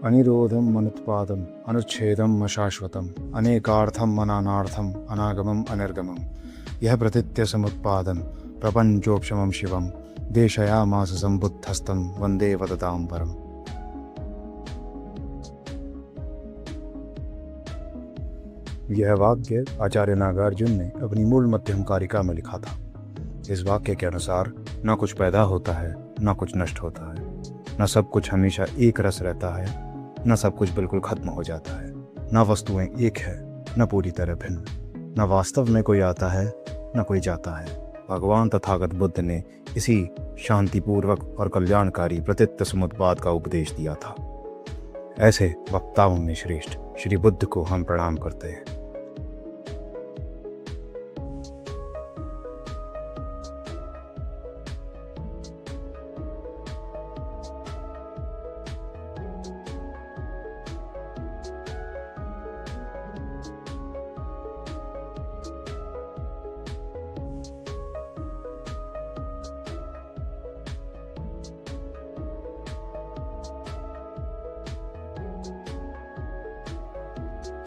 अनिरोधम अनुत्पादम अनुच्छेदम अशाश्वतम अनेकार्थम अनानार्थम अनागमम अनिर्गमम यह प्रतीत्य समुत्पादन प्रपंचोपशमम शिवम देशयामास संबुद्धस्तं वंदे वदतां परम। यह वाक्य आचार्य नागार्जुन ने अपनी मूल मध्यम कारिका में लिखा था। इस वाक्य के अनुसार न कुछ पैदा होता है, न कुछ नष्ट होता है, न सब कुछ हमेशा एक रस रहता है, न सब कुछ बिल्कुल खत्म हो जाता है, न वस्तुएं एक है, न पूरी तरह भिन्न, न वास्तव में कोई आता है, न कोई जाता है। भगवान तथागत बुद्ध ने इसी शांतिपूर्वक और कल्याणकारी प्रतीत्य समुत्पाद का उपदेश दिया था। ऐसे वक्ताओं में श्रेष्ठ श्री बुद्ध को हम प्रणाम करते हैं।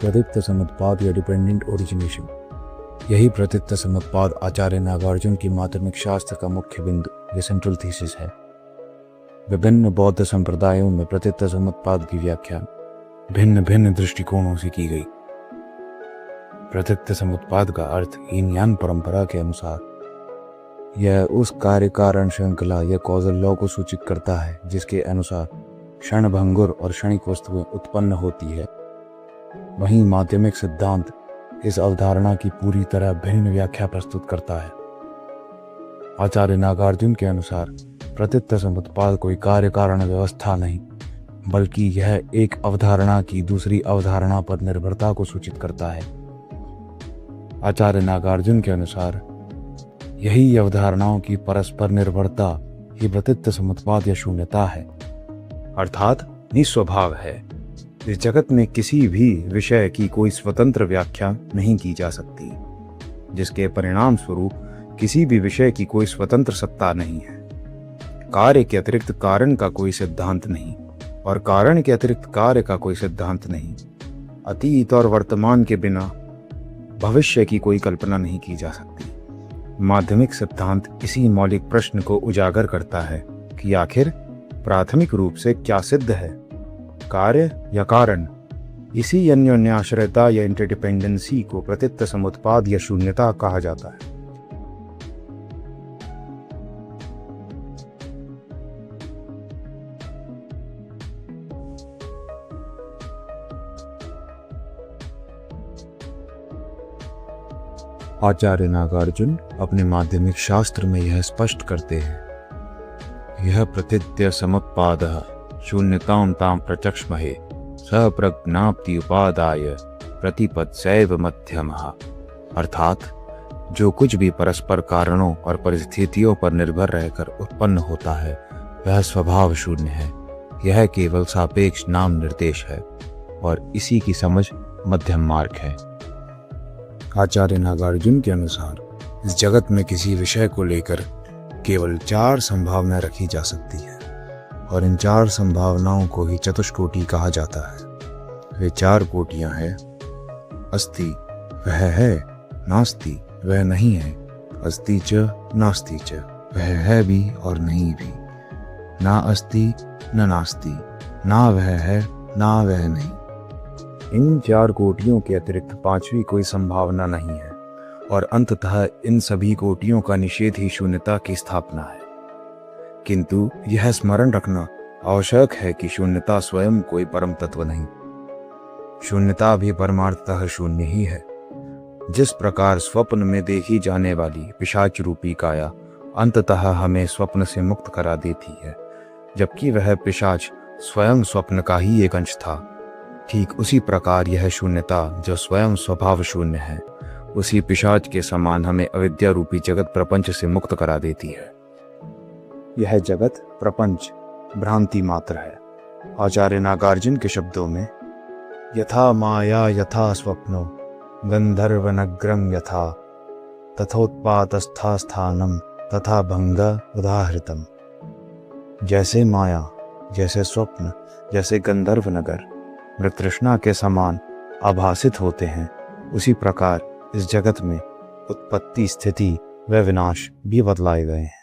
प्रतीत्य समुत्पाद या डिपेंडेंट ओरिजिनेशन, यही प्रतीत्य समुत्पाद आचार्य नागार्जुन की माध्यमिक शास्त्र का मुख्य बिंदु या सेंट्रल थीसिस है। विभिन्न बौद्ध संप्रदायों में प्रतीत्य समुत्पाद की व्याख्या भिन्न भिन्न दृष्टिकोणों से की गई। प्रतीत्य समुत्पाद का अर्थ हीन यान परंपरा के अनुसार यह उस कार्य कारण श्रृंखला या कॉजल लॉ को सूचित करता है जिसके अनुसार क्षणभंगुर और क्षणिक वस्तुएं उत्पन्न होती है। वहीं माध्यमिक सिद्धांत इस अवधारणा की पूरी तरह भिन्न व्याख्या प्रस्तुत करता है। आचार्य नागार्जुन के अनुसार प्रतीत्य समुत्पाद कोई कार्य कारण व्यवस्था नहीं, बल्कि यह एक अवधारणा की दूसरी अवधारणा पर निर्भरता को सूचित करता है। आचार्य नागार्जुन के अनुसार यही अवधारणाओं की परस्पर निर्भरता ही प्रतीत्य समुत्पाद या शून्यता है, अर्थात निस्वभाव है। इस जगत में किसी भी विषय की कोई स्वतंत्र व्याख्या नहीं की जा सकती, जिसके परिणाम स्वरूप किसी भी विषय की कोई स्वतंत्र सत्ता नहीं है। कार्य के अतिरिक्त कारण का कोई सिद्धांत नहीं और कारण के अतिरिक्त कार्य का कोई सिद्धांत नहीं। अतीत और वर्तमान के बिना भविष्य की कोई कल्पना नहीं की जा सकती। माध्यमिक सिद्धांत इसी मौलिक प्रश्न को उजागर करता है कि आखिर प्राथमिक रूप से क्या सिद्ध है, कार्य या कारण। इसी अन्योन्याश्रयता या इंटरडिपेंडेंसी को प्रतीत्य समुत्पाद या शून्यता कहा जाता है। आचार्य नागार्जुन अपने माध्यमिक शास्त्र में यह स्पष्ट करते हैं, यह प्रतीत्य समुत्पादः शून्यतां तां प्रचक्ष्महे सप्रज्ञाप्ति उपादाय प्रतिपत्सैव मध्यमः। अर्थात जो कुछ भी परस्पर कारणों और परिस्थितियों पर निर्भर रहकर उत्पन्न होता है वह स्वभाव शून्य है। यह केवल सापेक्ष नाम निर्देश है और इसी की समझ मध्यम मार्ग है। आचार्य नागार्जुन के अनुसार इस जगत में किसी विषय को लेकर केवल 4 संभावनाएं रखी जा सकती है और इन 4 संभावनाओं को ही चतुष्कोटि कहा जाता है। वे 4 कोटियां हैं: अस्ति वह है, नास्ति वह नहीं है, अस्ति च नास्ति च वह है भी और नहीं भी, ना अस्ति न नास्ति, ना वह है ना वह नहीं। इन 4 कोटियों के अतिरिक्त 5वीं कोई संभावना नहीं है और अंततः इन सभी कोटियों का निषेध ही शून्यता की स्थापना है। किंतु यह स्मरण रखना आवश्यक है कि शून्यता स्वयं कोई परम तत्व नहीं, शून्यता भी परमार्थतः शून्य ही है। जिस प्रकार स्वप्न में देखी जाने वाली पिशाच रूपी काया अंततः हमें स्वप्न से मुक्त करा देती है, जबकि वह पिशाच स्वयं स्वप्न का ही एक अंश था, ठीक उसी प्रकार यह शून्यता जो स्वयं स्वभाव शून्य है, उसी पिशाच के समान हमें अविद्या रूपी जगत प्रपंच से मुक्त करा देती है। यह जगत प्रपंच भ्रांति मात्र है। आचार्य नागार्जुन के शब्दों में, यथा माया यथा स्वप्नो गंधर्वनग्रम यथा तथोत्पातस्था स्थानम तथा भंग उदाहृतम। जैसे माया, जैसे स्वप्न, जैसे गंधर्व नगर मृतृष्णा के समान आभासित होते हैं, उसी प्रकार इस जगत में उत्पत्ति, स्थिति व विनाश भी बतलाए गए हैं।